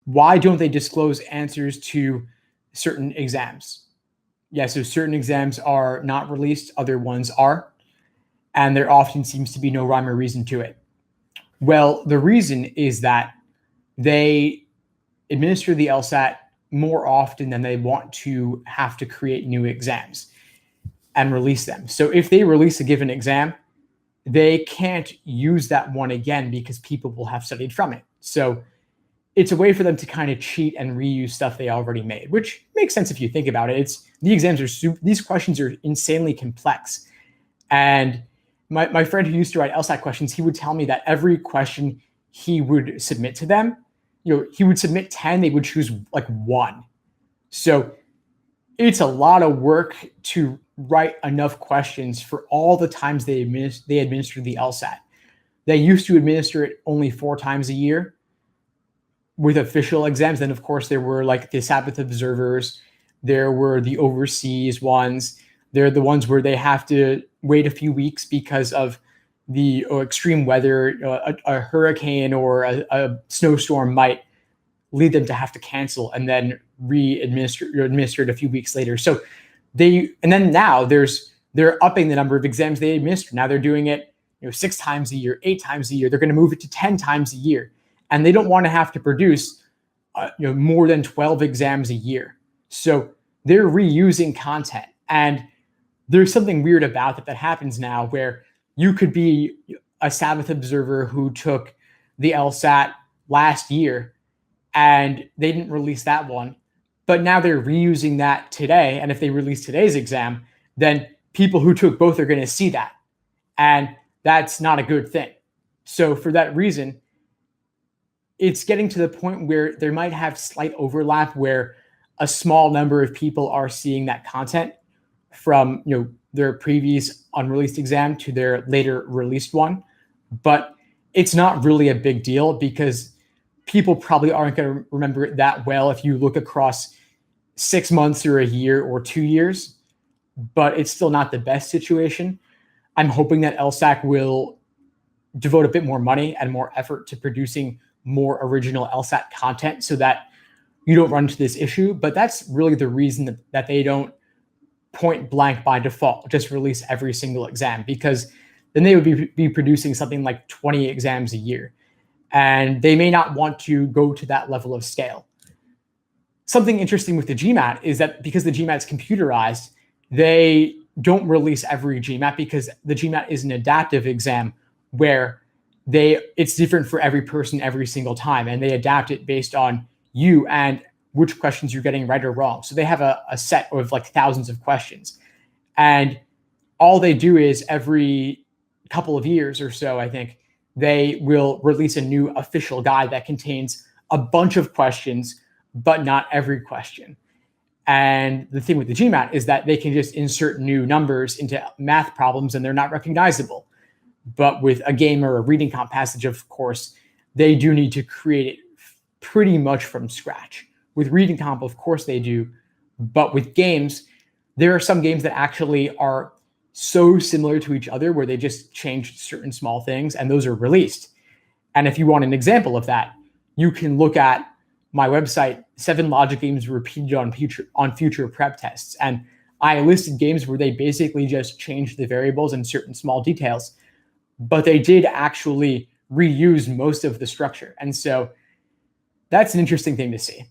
why don't they disclose answers to certain exams? Yeah, so certain exams are not released, other ones are, and there often seems to be no rhyme or reason to it. Well, the reason is that they administer the LSAT more often than they want to have to create new exams and release them. So if they release a given exam, they can't use that one again because people will have studied from it. So it's a way for them to kind of cheat and reuse stuff they already made, which makes sense if you think about it. These questions are insanely complex. And my friend who used to write LSAT questions, he would tell me that every question he would submit to them, he would submit 10, they would choose like one. So it's a lot of work to write enough questions for all the times they administer the LSAT. They used to administer it only 4 times a year with official exams. Then, of course, there were like the Sabbath observers. There were the overseas ones. They're the ones where they have to wait a few weeks because of the extreme weather. A hurricane or a snowstorm might lead them to have to cancel and then administer it a few weeks later. So now they're upping the number of exams they administer. Now they're doing it 6 times a year, 8 times a year. They're going to move it to 10 times a year. And they don't want to have to produce more than 12 exams a year. So they're reusing content. And there's something weird about that happens now where you could be a Sabbath observer who took the LSAT last year and they didn't release that one, but now they're reusing that today. And if they release today's exam, then people who took both are going to see that. And that's not a good thing. So for that reason, it's getting to the point where there might have slight overlap where a small number of people are seeing that content from their previous unreleased exam to their later released one. But it's not really a big deal because people probably aren't going to remember it that well if you look across 6 months or a year or 2 years, but it's still not the best situation. I'm hoping that LSAC will devote a bit more money and more effort to producing more original LSAT content so that you don't run into this issue. But that's really the reason that they don't point blank by default just release every single exam, because then they would be producing something like 20 exams a year. And they may not want to go to that level of scale. Something interesting with the GMAT is that because the GMAT is computerized, they don't release every GMAT because the GMAT is an adaptive exam where it's different for every person every single time, and they adapt it based on you and which questions you're getting right or wrong. So they have a set of like thousands of questions, and all they do is every couple of years or so, I think, they will release a new official guide that contains a bunch of questions, but not every question. And the thing with the GMAT is that they can just insert new numbers into math problems and they're not recognizable. But with a game or a reading comp passage, of course, they do need to create it pretty much from scratch. With reading comp, of course they do. But with games, there are some games that actually are so similar to each other where they just changed certain small things and those are released. And if you want an example of that, you can look at my website, 7 logic games repeated on future prep tests. And I listed games where they basically just changed the variables and certain small details, but they did actually reuse most of the structure. And so that's an interesting thing to see.